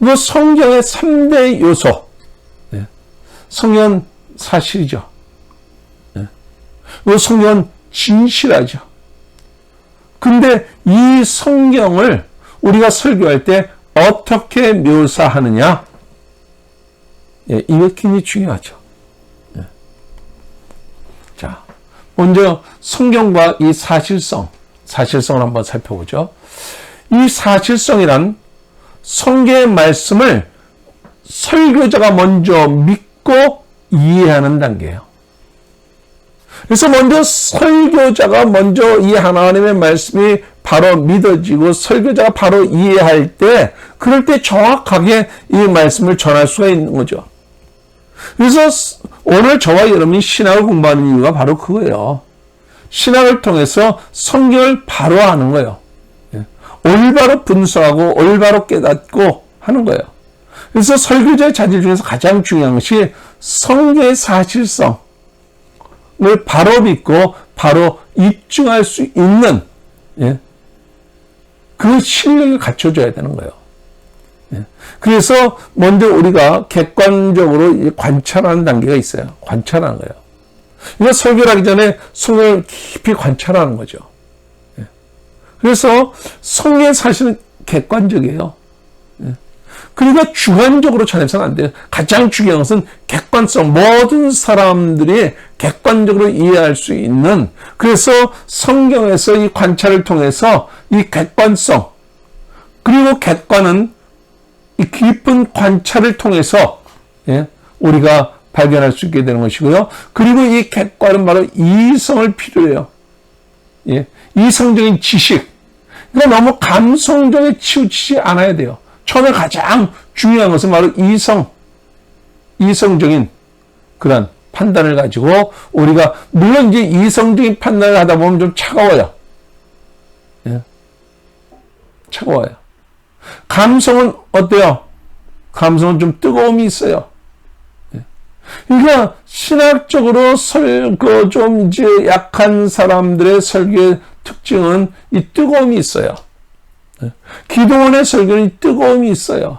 그 성경의 3대 요소. 성경은 사실이죠. 그 성경은 진실하죠. 근데 이 성경을 우리가 설교할 때 어떻게 묘사하느냐? 이게 굉장히 중요하죠. 자, 먼저 성경과 이 사실성을 한번 살펴보죠. 이 사실성이란 성경의 말씀을 설교자가 먼저 믿고 이해하는 단계예요. 그래서 먼저 설교자가 먼저 이 하나님의 말씀이 바로 믿어지고 설교자가 바로 이해할 때, 그럴 때 정확하게 이 말씀을 전할 수가 있는 거죠. 그래서 오늘 저와 여러분이 신학을 공부하는 이유가 바로 그거예요. 신학을 통해서 성경을 바로 아는 거예요. 올바로 분석하고 올바로 깨닫고 하는 거예요. 그래서 설교자의 자질 중에서 가장 중요한 것이 성경의 사실성을 바로 믿고 바로 입증할 수 있는 그 실력을 갖춰줘야 되는 거예요. 그래서 먼저 우리가 객관적으로 관찰하는 단계가 있어요. 관찰하는 거예요. 그러니까 설교를 하기 전에 성경을 깊이 관찰하는 거죠. 그래서 성경의 사실은 객관적이에요. 그러니까 주관적으로 전해서는 안 돼요. 가장 중요한 것은 객관성. 모든 사람들이 객관적으로 이해할 수 있는, 그래서 성경에서 이 관찰을 통해서 이 객관성, 그리고 객관은 이 깊은 관찰을 통해서 우리가 발견할 수 있게 되는 것이고요. 그리고 이 객관은 바로 이성을 필요해요. 이성적인 지식. 그러니까 너무 감성적에 치우치지 않아야 돼요. 처음에 가장 중요한 것은 바로 이성적인 그런 판단을 가지고 우리가, 물론 이제 이성적인 판단을 하다 보면 좀 차가워요. 차가워요. 감성은 어때요? 감성은 좀 뜨거움이 있어요. 그러니까 신학적으로 좀 이제 약한 사람들의 설교의 특징은 이 뜨거움이 있어요. 기도원의 설교는 이 뜨거움이 있어요.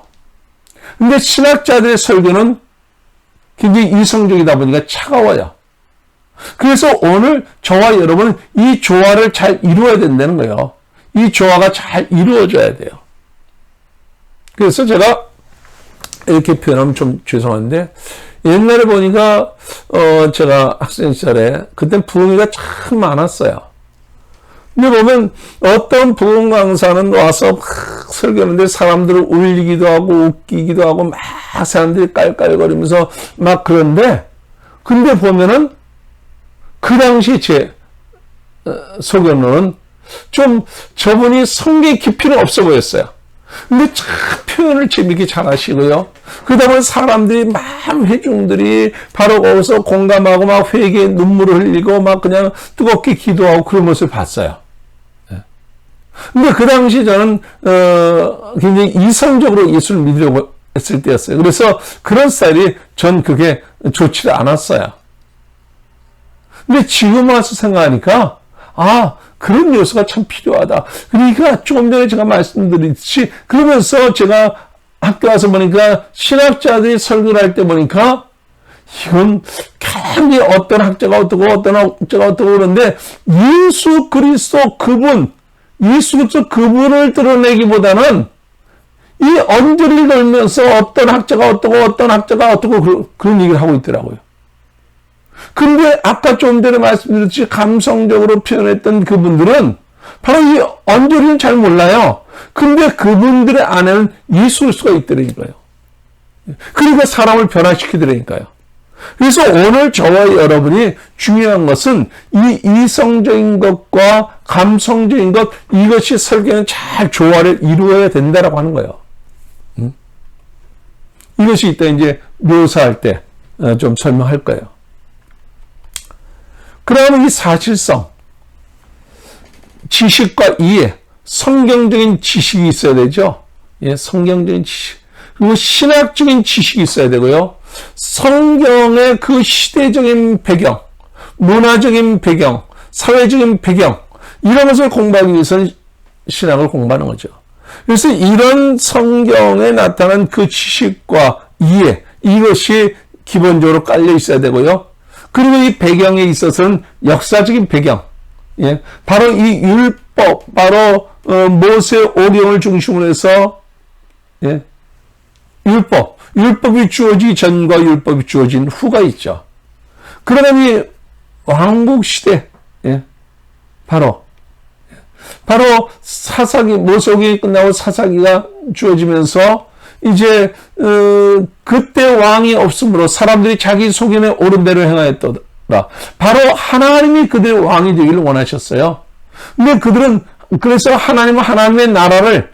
근데 신학자들의 설교는 굉장히 이성적이다 보니까 차가워요. 그래서 오늘 저와 여러분은 이 조화를 잘 이루어야 된다는 거예요. 이 조화가 잘 이루어져야 돼요. 그래서 제가 이렇게 표현하면 좀 죄송한데, 옛날에 보니까 제가 학생 시절에 그때 부흥회가 참 많았어요. 근데 보면 어떤 부흥 강사는 와서 막 설교하는데 사람들을 울리기도 하고 웃기기도 하고 막 사람들이 깔깔거리면서 막 그런데, 근데 보면은 그 당시 제 소견으로는 좀 저분이 성경의 깊이는 없어 보였어요. 근데 참 표현을 재밌게 잘 하시고요. 그다음에 사람들이 막 회중들이 바로 거기서 공감하고 막 회개의 눈물을 흘리고 막 그냥 뜨겁게 기도하고 그런 모습을 봤어요. 근데 그 당시 저는 굉장히 이성적으로 예수를 믿으려고 했을 때였어요. 그래서 그런 스타일이 전 그게 좋지 않았어요. 근데 지금 와서 생각하니까 그런 요소가 참 필요하다. 그러니까 조금 전에 제가 말씀드렸듯이, 그러면서 제가 학교 와서 보니까 신학자들이 설교를 할 때 보니까 이건 굉장히 어떤 학자가 어떻고 어떤 학자가 어떻고 그러는데 예수 그리스도 그분을 드러내기보다는 이 언저리를 돌면서 어떤 학자가 어떻고 그런 얘기를 하고 있더라고요. 근데 아까 좀 전에 말씀드렸듯이 감성적으로 표현했던 그분들은 바로 이 언저리는 잘 몰라요. 근데 그분들의 안에는 예수 그리스도가 있더라니까요. 그러니까 사람을 변화시키더라니까요. 그래서 오늘 저와 여러분이 중요한 것은 이 이성적인 것과 감성적인 것, 이것이 설교는 잘 조화를 이루어야 된다라고 하는 거예요. 이것이 이따 이제 묘사할 때 좀 설명할 거예요. 그러면 이 사실성, 지식과 이해, 성경적인 지식이 있어야 되죠. 성경적인 지식. 그리고 신학적인 지식이 있어야 되고요. 성경의 그 시대적인 배경, 문화적인 배경, 사회적인 배경, 이런 것을 공부하기 위해서는 신학을 공부하는 거죠. 그래서 이런 성경에 나타난 그 지식과 이해, 이것이 기본적으로 깔려 있어야 되고요. 그리고 이 배경에 있어서는 역사적인 배경, 예, 바로 이 율법, 바로 모세 오경을 중심으로 해서, 예, 율법이 주어지기 전과 율법이 주어진 후가 있죠. 그러면 이 왕국 시대, 예, 바로 사사기, 모세오경이 끝나고 사사기가 주어지면서 이제 그때 왕이 없으므로 사람들이 자기 소견에 옳은 대로 행하였더라. 바로 하나님이 그들의 왕이 되기를 원하셨어요. 근데 그들은 그래서 하나님은 하나님의 나라를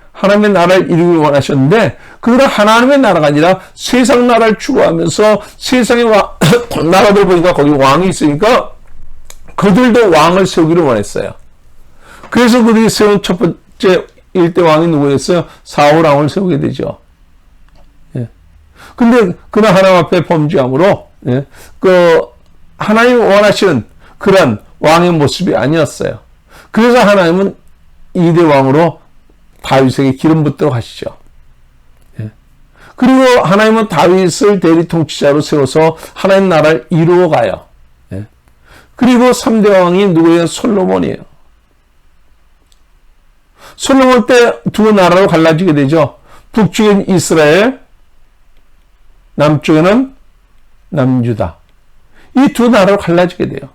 이루기를 원하셨는데 그들은 하나님의 나라가 아니라 세상 나라를 추구하면서 세상의 나라들 보니까 거기 왕이 있으니까 그들도 왕을 세우기를 원했어요. 그래서 그들이 세운 첫 번째 일대 왕이 누구였어요? 사울 왕을 세우게 되죠. 예. 근데 그는 하나님 앞에 범죄함으로, 예, 하나님이 원하시는 그런 왕의 모습이 아니었어요. 그래서 하나님은 2대 왕으로 다윗에게 기름 붓도록 하시죠. 예. 그리고 하나님은 다윗을 대리 통치자로 세워서 하나님 나라를 이루어가요. 예. 그리고 3대 왕이 누구예요? 솔로몬이에요. 솔로몬 때 두 나라로 갈라지게 되죠. 북쪽엔 이스라엘, 남쪽에는 남유다. 이 두 나라로 갈라지게 돼요.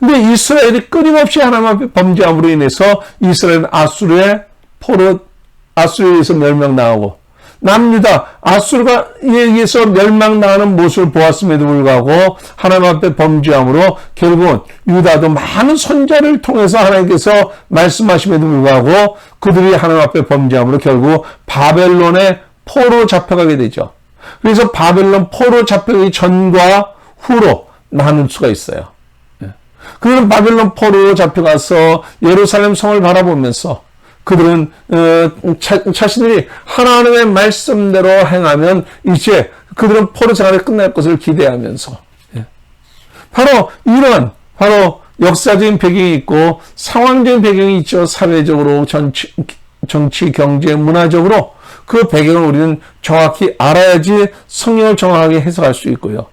근데 이스라엘이 끊임없이 하나님 앞에 범죄함으로 인해서 이스라엘은 아수르에 의해서 멸망당하고, 남유다, 아수르에 의해서 멸망당하는 모습을 보았음에도 불구하고 하나님 앞에 범죄함으로 결국은 유다도 많은 선자를 통해서 하나님께서 말씀하심에도 불구하고 그들이 하나님 앞에 범죄함으로 결국 바벨론의 포로 잡혀가게 되죠. 그래서 바벨론 포로 잡혀가기 전과 후로 나눌 수가 있어요. 그들은 바벨론 포로로 잡혀가서 예루살렘 성을 바라보면서 그들은 자신들이 하나님의 말씀대로 행하면 이제 그들은 포로 생활이 끝날 것을 기대하면서, 바로 이런 역사적인 배경이 있고 상황적인 배경이 있죠. 사회적으로, 정치, 경제, 문화적으로 그 배경을 우리는 정확히 알아야지 성경을 정확하게 해석할 수 있고요.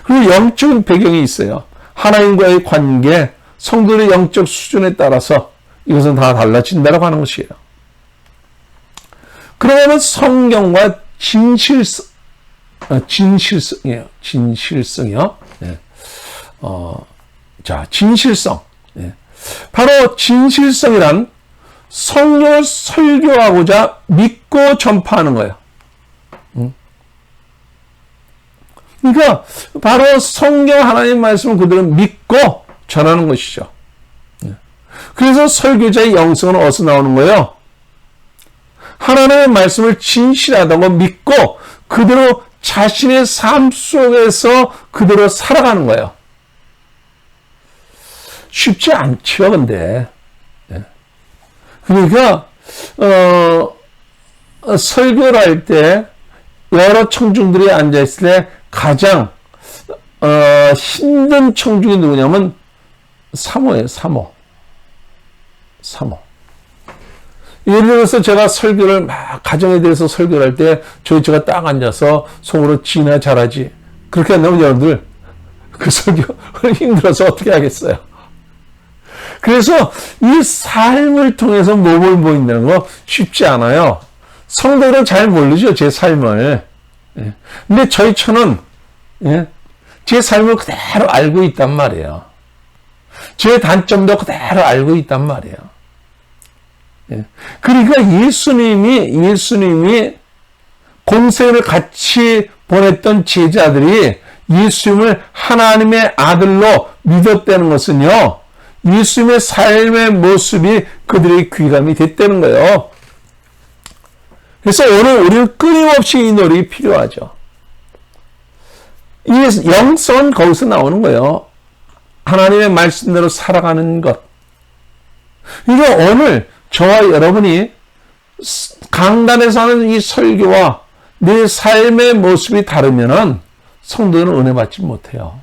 그리고 영적인 배경이 있어요. 하나님과의 관계, 성도의 영적 수준에 따라서 이것은 다 달라진다라고 하는 것이에요. 그러면 성경과 진실성이에요. 진실성이요. 네. 자, 진실성. 네. 바로 진실성이란 성경을 설교하고자 믿고 전파하는 거예요. 그러니까 바로 성경 하나님 말씀을 그들은 믿고 전하는 것이죠. 그래서 설교자의 영성은 어디서 나오는 거예요? 하나님의 말씀을 진실하다고 믿고 그대로 자신의 삶 속에서 그대로 살아가는 거예요. 쉽지 않죠, 근데. 그러니까 설교를 할 때 여러 청중들이 앉아있을 때 가장 힘든 청중이 누구냐면 사모예요. 사모. 예를 들어서 제가 설교를 막 가정에 대해서 설교를 할 때 제가 딱 앉아서 속으로 지나 잘하지. 그렇게 한다면 여러분들 그 설교를 힘들어서 어떻게 하겠어요. 그래서 이 삶을 통해서 몸을 보인다는 거 쉽지 않아요. 성도들은 잘 모르죠, 제 삶을. 근데 저희처럼 제 삶을 그대로 알고 있단 말이에요. 제 단점도 그대로 알고 있단 말이에요. 그러니까 예수님이 공생을 같이 보냈던 제자들이 예수님을 하나님의 아들로 믿었다는 것은요, 예수님의 삶의 모습이 그들의 귀감이 됐다는 거예요. 그래서 오늘 우리는 끊임없이 이 노력이 필요하죠. 이 영성은 거기서 나오는 거예요. 하나님의 말씀대로 살아가는 것. 그러니까 오늘 저와 여러분이 강단에서 하는 이 설교와 내 삶의 모습이 다르면은 성도는 은혜 받지 못해요.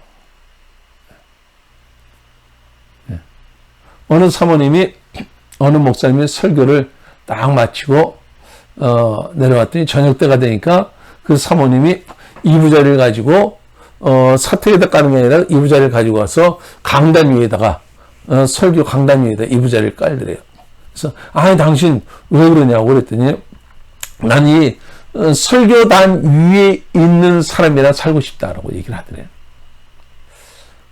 어느 사모님이, 어느 목사님이 설교를 딱 마치고 내려왔더니 저녁 때가 되니까 그 사모님이 이부자리를 가지고 사택에다 까는 게 아니라 이부자리를 가지고 와서 강단 위에다가 설교 강단 위에다 이부자리를 깔더래요. 그래서 당신 왜 그러냐고 그랬더니 난 이 설교단 위에 있는 사람이라 살고 싶다라고 얘기를 하더래요.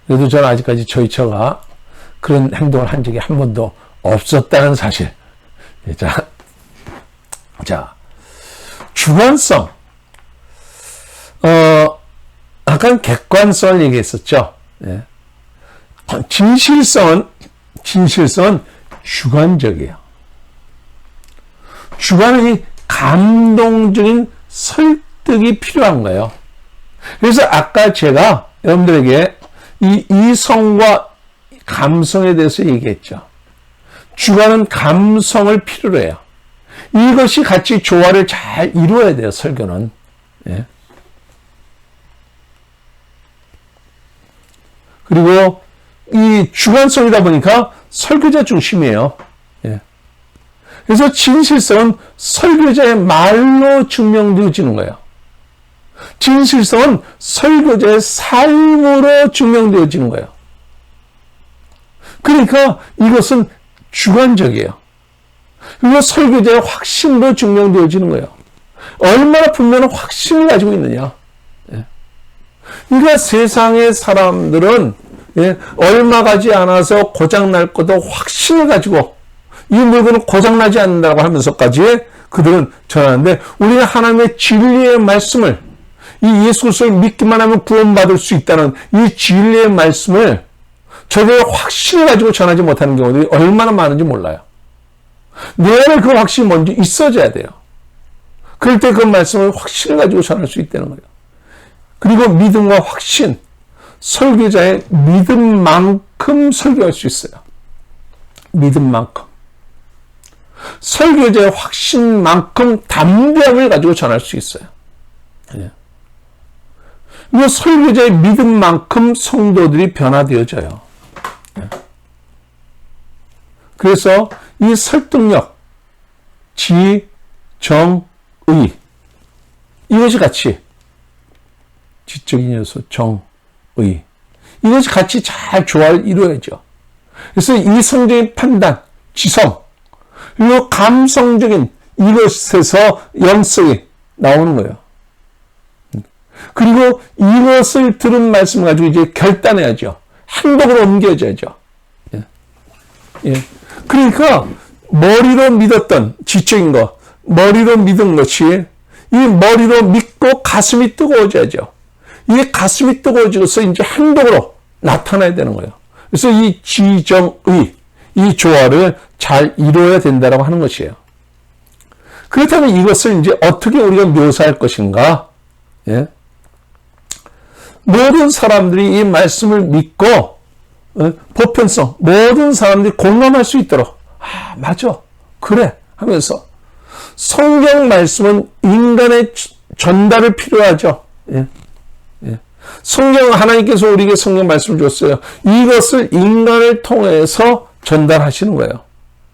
그래도 저는 아직까지 저희 처가 그런 행동을 한 적이 한 번도 없었다는 사실. 자, 주관성. 아까 객관성을 얘기했었죠. 예. 진실성은 주관적이에요. 주관은 이 감동적인 설득이 필요한 거예요. 그래서 아까 제가 여러분들에게 이 이성과 감성에 대해서 얘기했죠. 주관은 감성을 필요로 해요. 이것이 같이 조화를 잘 이루어야 돼요, 설교는. 예. 그리고 이 주관성이다 보니까 설교자 중심이에요. 예. 그래서 진실성은 설교자의 말로 증명되어지는 거예요. 진실성은 설교자의 삶으로 증명되어지는 거예요. 그러니까 이것은 주관적이에요. 그리고 설교자의 확신으로 증명되어지는 거예요. 얼마나 분명한 확신을 가지고 있느냐. 예. 그러니까 세상의 사람들은 얼마 가지 않아서 고장날 것도 확신을 가지고 이 물건은 고장나지 않는다고 하면서까지 그들은 전하는데 우리는 하나님의 진리의 말씀을 이 예수 그리스도를 믿기만 하면 구원받을 수 있다는 이 진리의 말씀을 저들의 확신을 가지고 전하지 못하는 경우들이 얼마나 많은지 몰라요. 내 안에 그 확신이 먼저 있어져야 돼요. 그럴 때 그 말씀을 확신을 가지고 전할 수 있다는 거예요. 그리고 믿음과 확신, 설교자의 믿음만큼 설교할 수 있어요. 믿음만큼. 설교자의 확신만큼 담대함을 가지고 전할 수 있어요. 예. 이 설교자의 믿음만큼 성도들이 변화되어져요. 예. 그래서 이 설득력, 지, 정, 의 이것이 같이 지적인 요소, 정, 의 이것이 같이 잘 조화를 이루어야죠. 그래서 이성적인 판단, 지성 그리고 감성적인 이것에서 영성이 나오는 거예요. 그리고 이것을 들은 말씀 가지고 이제 결단해야죠. 행동으로 옮겨져야죠. 예. 예. 그러니까 머리로 믿었던 지적인 거, 머리로 믿은 것이 이 머리로 믿고 가슴이 뜨거워져야죠. 이 가슴이 뜨거워져서 이제 행동으로 나타나야 되는 거예요. 그래서 이 지정의, 이 조화를 잘 이루어야 된다고 하는 것이에요. 그렇다면 이것을 이제 어떻게 우리가 묘사할 것인가? 예? 모든 사람들이 이 말씀을 믿고 보편성, 모든 사람들이 공감할 수 있도록 맞아, 그래 하면서 성경 말씀은 인간의 전달을 필요하죠. 예. 예. 성경 하나님께서 우리에게 성경 말씀을 줬어요. 이것을 인간을 통해서 전달하시는 거예요.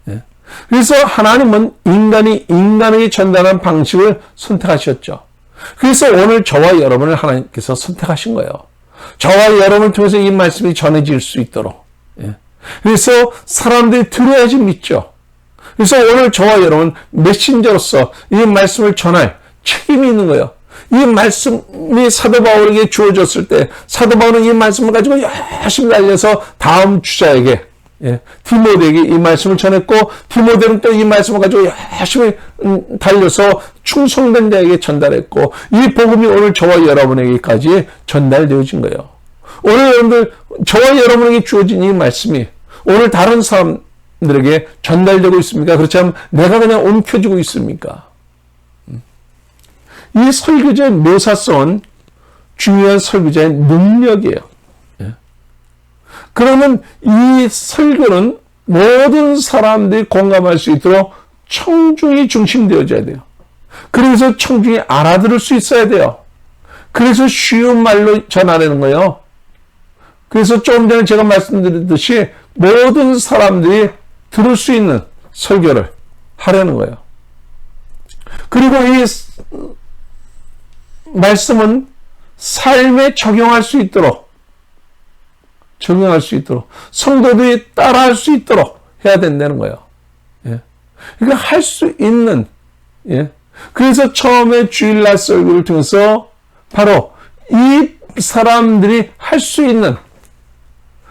예. 그래서 하나님은 인간에게 전달하는 방식을 선택하셨죠. 그래서 오늘 저와 여러분을 하나님께서 선택하신 거예요. 저와 여러분을 통해서 이 말씀이 전해질 수 있도록. 예. 그래서 사람들이 들어야지 믿죠. 그래서 오늘 저와 여러분 메신저로서 이 말씀을 전할 책임이 있는 거예요. 이 말씀이 사도 바울에게 주어졌을 때 사도 바울은 이 말씀을 가지고 열심히 달려서 다음 주자에게 디모데에게 이 말씀을 전했고 디모데는 또 이 말씀을 가지고 열심히 달려서 충성된 자에게 전달했고 이 복음이 오늘 저와 여러분에게까지 전달되어진 거예요. 오늘 여러분들 저와 여러분에게 주어진 이 말씀이 오늘 다른 사람들에게 전달되고 있습니까? 그렇지 않으면 내가 그냥 옮겨지고 있습니까? 이 설교자의 묘사성은 중요한 설교자의 능력이에요. 그러면 이 설교는 모든 사람들이 공감할 수 있도록 청중이 중심되어져야 돼요. 그래서 청중이 알아들을 수 있어야 돼요. 그래서 쉬운 말로 전하려는 거예요. 그래서 조금 전에 제가 말씀드렸듯이 모든 사람들이 들을 수 있는 설교를 하려는 거예요. 그리고 이 말씀은 삶에 적용할 수 있도록 성도들이 따라할 수 있도록 해야 된다는 거예요. 예. 그러니까 할 수 있는, 예. 그래서 처음에 주일날 설교를 통해서 바로 이 사람들이 할 수 있는,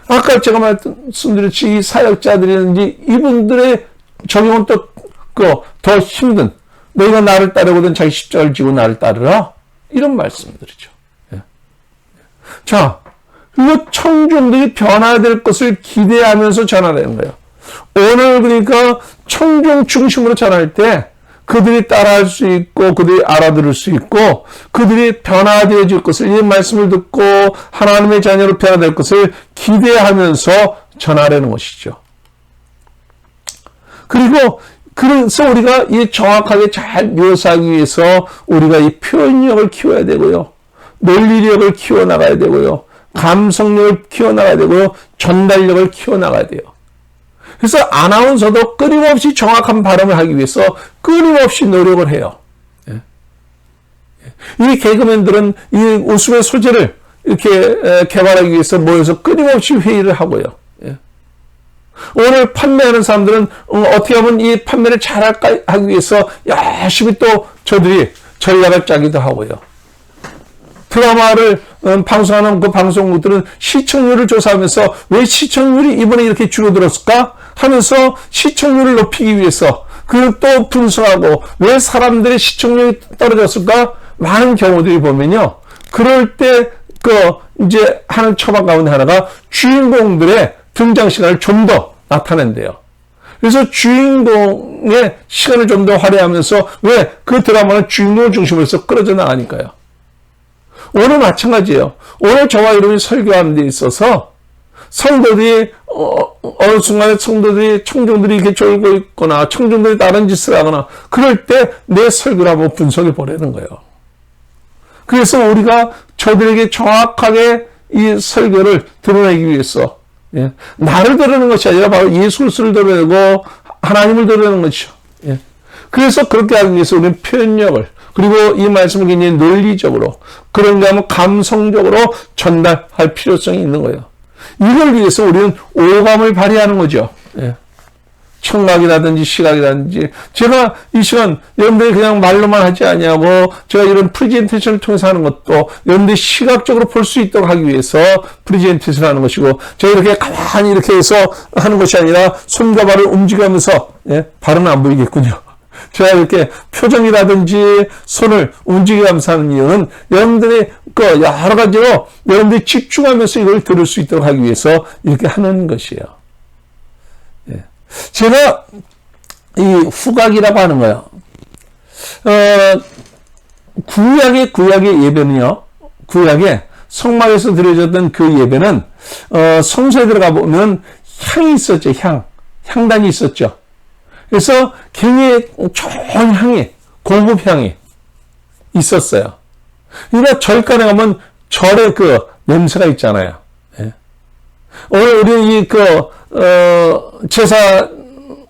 아까 제가 말씀드렸지, 이 사역자들이든지 이분들의 적용은 또 더 힘든, 너희가 나를 따르거든 자기 십자가를 지고 나를 따르라, 이런 말씀들이죠. 예. 자, 이거 청중들이 변화될 것을 기대하면서 전하라는 거예요. 오늘 그러니까 청중 중심으로 전할 때 그들이 따라할 수 있고 그들이 알아들을 수 있고 그들이 변화되어질 것을, 이 말씀을 듣고 하나님의 자녀로 변화될 것을 기대하면서 전하라는 것이죠. 그리고 그래서 우리가 이 정확하게 잘 묘사하기 위해서 우리가 이 표현력을 키워야 되고요. 논리력을 키워나가야 되고요. 감성력을 키워나가야 되고요. 전달력을 키워나가야 돼요. 그래서 아나운서도 끊임없이 정확한 발음을 하기 위해서 끊임없이 노력을 해요. 이 개그맨들은 이 웃음의 소재를 이렇게 개발하기 위해서 모여서 끊임없이 회의를 하고요. 오늘 판매하는 사람들은 어떻게 하면 이 판매를 잘할까 하기 위해서 열심히 또 저들이 전략을 짜기도 하고요. 드라마를 방송하는 그 방송국들은 시청률을 조사하면서 왜 시청률이 이번에 이렇게 줄어들었을까 하면서 시청률을 높이기 위해서 그 또 분석하고 왜 사람들의 시청률이 떨어졌을까, 많은 경우들이 보면요. 그럴 때 이제 하는 처방 가운데 하나가 주인공들의 등장 시간을 좀 더 나타낸대요. 그래서 주인공의 시간을 좀 더 활용하면서, 왜 그 드라마는 주인공을 중심으로 해서 끌어져 나가니까요. 오늘 마찬가지예요. 오늘 저와 여러분이 설교하는 데 있어서 성도들이 어느 순간에 청중들이 이렇게 졸고 있거나 청중들이 다른 짓을 하거나 그럴 때 내 설교를 한번 분석해 보라는 거예요. 그래서 우리가 저들에게 정확하게 이 설교를 드러내기 위해서, 예, 나를 드러내는 것이 아니라 바로 예수를 드러내고 하나님을 드러내는 것이죠. 예. 그래서 그렇게 하기 위해서 우리는 표현력을, 그리고 이 말씀을 굉장히 논리적으로, 그런가 하면 감성적으로 전달할 필요성이 있는 거예요. 이걸 위해서 우리는 오감을 발휘하는 거죠. 예. 청각이라든지 시각이라든지, 제가 이 시간 여러분들이 그냥 말로만 하지 아니하고 제가 이런 프레젠테이션을 통해서 하는 것도 여러분들이 시각적으로 볼 수 있도록 하기 위해서 프레젠테이션을 하는 것이고, 제가 이렇게 가만히 이렇게 해서 하는 것이 아니라 손과 발을 움직이면서, 예, 발은 안 보이겠군요. 제가 이렇게 표정이라든지 손을 움직이면서 하는 이유는 여러분들이 여러 가지로 여러분들이 집중하면서 이걸 들을 수 있도록 하기 위해서 이렇게 하는 것이에요. 예. 제가 이 후각이라고 하는 거예요. 구약의 예배는요, 구약에 성막에서 드려졌던 그 예배는, 성소에 들어가 보면 향이 있었죠. 향단이 있었죠. 그래서 굉장히 좋은 향이, 고급 향이 있었어요. 그러니까 절간에 가면 절의 그 냄새가 있잖아요. 예. 오늘 우리 제사,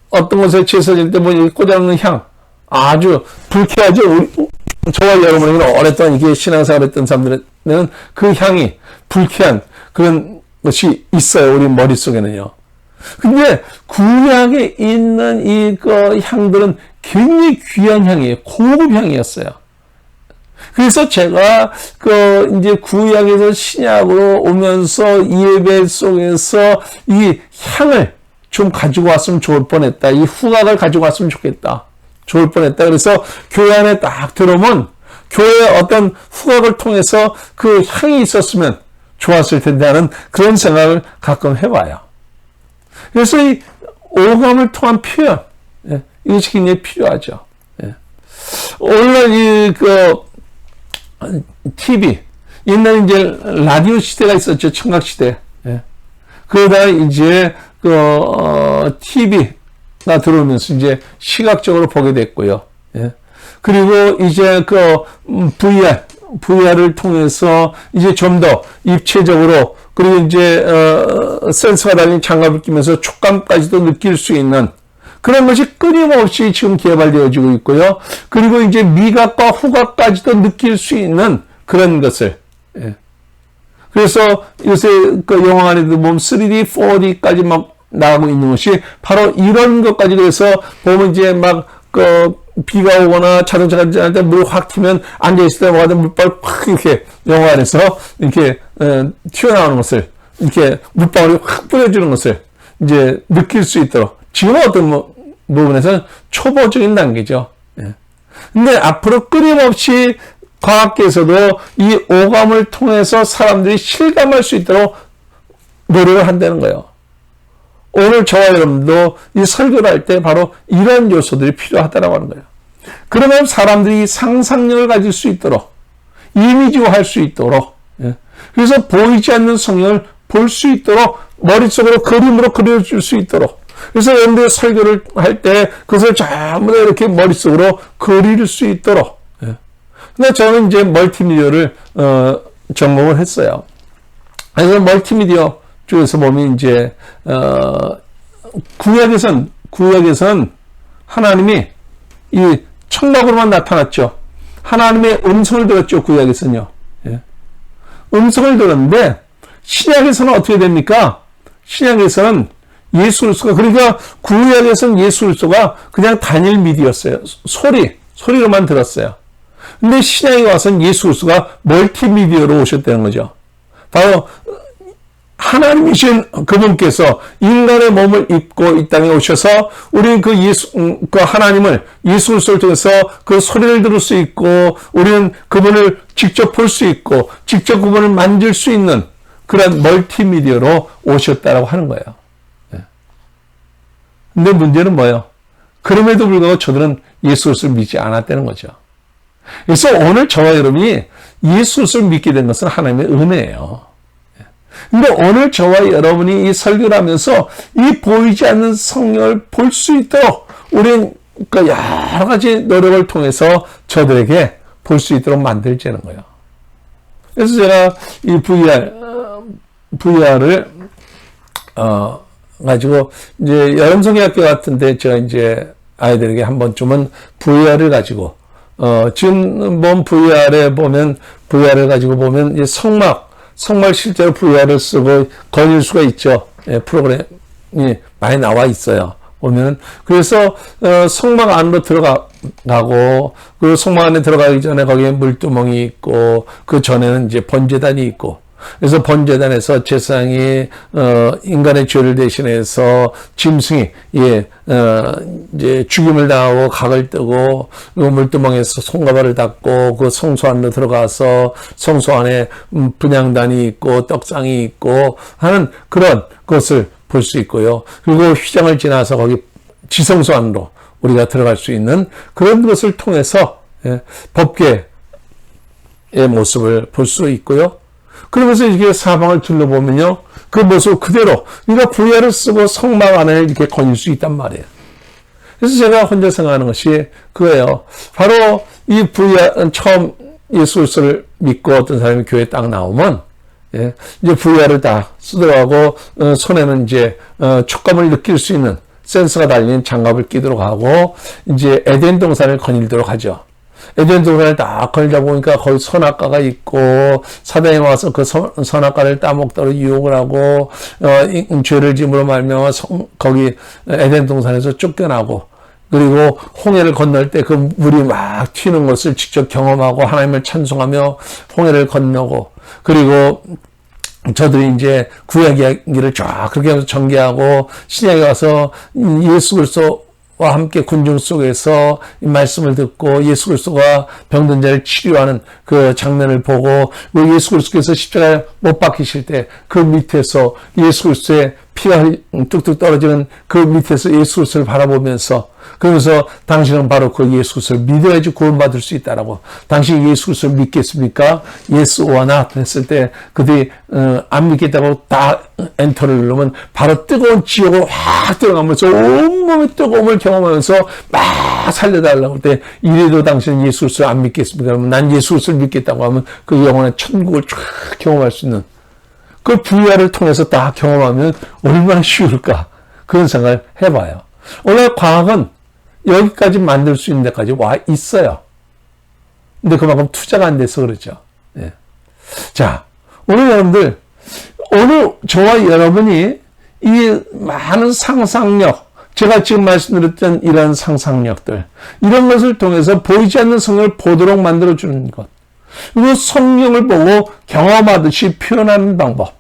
어떤 곳에 제사 질 때 뭐 꽂아놓는 향, 아주 불쾌하죠. 저와 여러분에게는 오랫동안 이게 신앙생활을 했던 사람들은 그 향이 불쾌한 그런 것이 있어요. 우리 머릿속에는요. 근데 구약에 있는 이 향들은 굉장히 귀한 향이에요. 고급 향이었어요. 그래서 제가 이제 구약에서 신약으로 오면서 이 예배 속에서 이 향을 좀 가지고 왔으면 좋을 뻔했다. 이 후각을 가지고 왔으면 좋을 뻔했다. 그래서 교회 안에 딱 들어오면 교회의 어떤 후각을 통해서 그 향이 있었으면 좋았을 텐데 하는 그런 생각을 가끔 해봐요. 그래서 이 오감을 통한 표현, 예, 이것이 굉장히 필요하죠. 예. 오늘날 TV, 옛날에 이제 라디오 시대가 있었죠. 청각 시대. 예. 그러다가 이제 TV가 들어오면서 이제 시각적으로 보게 됐고요. 예. 그리고 이제 VR을 통해서 이제 좀 더 입체적으로, 그리고 이제 센서가 달린 장갑을 끼면서 촉감까지도 느낄 수 있는 그런 것이 끊임없이 지금 개발되어지고 있고요. 그리고 이제 미각과 후각까지도 느낄 수 있는 그런 것을. 예. 그래서 요새 그 영화 안에도 보면 3D, 4D까지 막 나가고 있는 것이 바로 이런 것까지. 그래서 보면 이제 막 그 비가 오거나 자동차가 지날 때 물 확 튀면 앉아있을 때 뭐가 물방울 확 이렇게 영화 안에서 이렇게 튀어나오는 것을, 이렇게 물방울이 확 뿌려주는 것을 이제 느낄 수 있도록, 지금 어떤 부분에서는 초보적인 단계죠. 예. 근데 앞으로 끊임없이 과학계에서도 이 오감을 통해서 사람들이 실감할 수 있도록 노력을 한다는 거예요. 오늘 저와 여러분도 이 설교를 할 때 바로 이런 요소들이 필요하다고 하는 거예요. 그러면 사람들이 상상력을 가질 수 있도록, 이미지화할 수 있도록, 예. 그래서 보이지 않는 성경을 볼 수 있도록 머릿속으로 그림으로 그려줄 수 있도록. 그래서 여러분들 설교를 할 때 그것을 전부 다 이렇게 머릿속으로 그릴 수 있도록. 예. 근데 저는 이제 멀티미디어를 전공을 했어요. 그래서 멀티미디어 쪽에서 보면 이제 구약에선 하나님이 이 청각으로만 나타났죠. 하나님의 음성을 들었죠. 구약에서는요. 예. 음성을 들었는데 신약에서는 어떻게 됩니까? 신약에서는 예수 그리스도가, 그러니까 구약에서는 예수 그리스도가 그냥 단일 미디어였어요. 소리로만 들었어요. 근데 신약에 와서는 예수 그리스도가 멀티미디어로 오셨다는 거죠. 바로 하나님이신 그분께서 인간의 몸을 입고 이 땅에 오셔서 우리는 그 하나님을, 예수 그리스도를 통해서 그 소리를 들을 수 있고, 우리는 그분을 직접 볼 수 있고, 직접 그분을 만질 수 있는 그런 멀티미디어로 오셨다라고 하는 거예요. 근데 문제는 뭐예요? 그럼에도 불구하고 저들은 예수 그리스도를 믿지 않았다는 거죠. 그래서 오늘 저와 여러분이 예수 그리스도를 믿게 된 것은 하나님의 은혜예요. 근데 오늘 저와 여러분이 이 설교를 하면서 이 보이지 않는 성령을 볼 수 있도록 우리는 그 여러 가지 노력을 통해서 저들에게 볼 수 있도록 만들자는 거예요. 그래서 제가 이 VR을 가지고 이제 여름성경학교 같은데 제가 이제 아이들에게 한 번쯤은 VR을 가지고 지금 몸 VR을 가지고 보면 이 성막 실제로 VR을 쓰고 거닐 수가 있죠. 예, 프로그램이 많이 나와 있어요. 보면 그래서 성막 안으로 들어가고, 그 성막 안에 들어가기 전에 거기에 물두멍이 있고, 그 전에는 이제 번제단이 있고, 그래서 번제단에서 제사장이 인간의 죄를 대신해서 짐승이 이제 죽임을 당하고 각을 뜨고, 그 물두멍에서 손가발을 닦고 그 성소 안으로 들어가서 성소 안에 분향단이 있고 떡상이 있고 하는 그런 것을 볼 수 있고요. 그리고 휘장을 지나서 거기 지성소 안으로 우리가 들어갈 수 있는 그런 것을 통해서 법궤의 모습을 볼 수 있고요. 그러면서 이렇게 사방을 둘러보면요, 그 모습 그대로 우리가 VR을 쓰고 성막 안에 이렇게 거닐 수 있단 말이에요. 그래서 제가 혼자 생각하는 것이 그거예요. 바로 이 VR, 처음 예수 그리스도를 믿고 어떤 사람이 교회에 딱 나오면, 이제 VR을 다 쓰더라고, 손에는 이제 촉감을 느낄 수 있는 센서가 달린 장갑을 끼도록 하고, 이제 에덴 동산을 거닐도록 하죠. 에덴 동산을 딱 걸다 보니까 거기 선악과가 있고, 사단이 와서 그 선악과를 따먹도록 유혹을 하고, 죄를 짐으로 말미암아 거기 에덴 동산에서 쫓겨나고, 그리고 홍해를 건널 때 그 물이 막 튀는 것을 직접 경험하고 하나님을 찬송하며 홍해를 건너고, 그리고 저들이 이제 구약 이야기를 쫙 그렇게 하면서 전개하고, 신약에 와서 예수 그리스도와 함께 군중 속에서 이 말씀을 듣고 예수 그리스도가 병든 자를 치료하는 그 장면을 보고, 예수 그리스도께서 십자가에 못 박히실 때 그 밑에서 예수 그리스도의 피가 뚝뚝 떨어지는 그 밑에서 예수 그리스도를 바라보면서, 그러면서 당신은 바로 그 예수 그리스도를 믿어야지 구원받을 수 있다라고. 당신이 예수 그리스도를 믿겠습니까? Yes or not 했을 때 그들이 안 믿겠다고 다 엔터를 누르면 바로 뜨거운 지옥으로 확 들어가면서 온몸의 뜨거움을 경험하면서 막 살려달라고 할 때, 이래도 당신은 예수 그리스도를 안 믿겠습니까? 그러면 난 예수 그리스도를 믿겠다고 하면 그 영원한 천국을 쫙 경험할 수 있는 그 VR을 통해서 딱 경험하면 얼마나 쉬울까, 그런 생각을 해봐요. 원래 과학은 여기까지 만들 수 있는 데까지 와 있어요. 근데 그만큼 투자가 안 돼서 그러죠. 예. 자, 오늘 여러분들, 오늘 저와 여러분이 이 많은 상상력, 제가 지금 말씀드렸던 이런 상상력들, 이런 것을 통해서 보이지 않는 성경을 보도록 만들어주는 것, 그리고 성경을 보고 경험하듯이 표현하는 방법,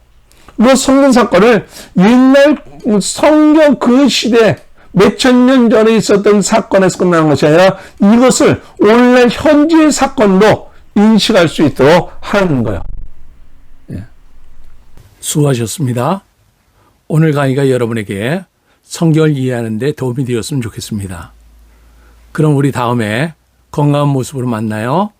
그리고 성경 사건을 옛날 성경 그 시대 몇천 년 전에 있었던 사건에서 끝나는 것이 아니라 이것을 오늘날 현재의 사건도 인식할 수 있도록 하는 거예요. 예. 수고하셨습니다. 오늘 강의가 여러분에게 성경을 이해하는 데 도움이 되었으면 좋겠습니다. 그럼 우리 다음에 건강한 모습으로 만나요.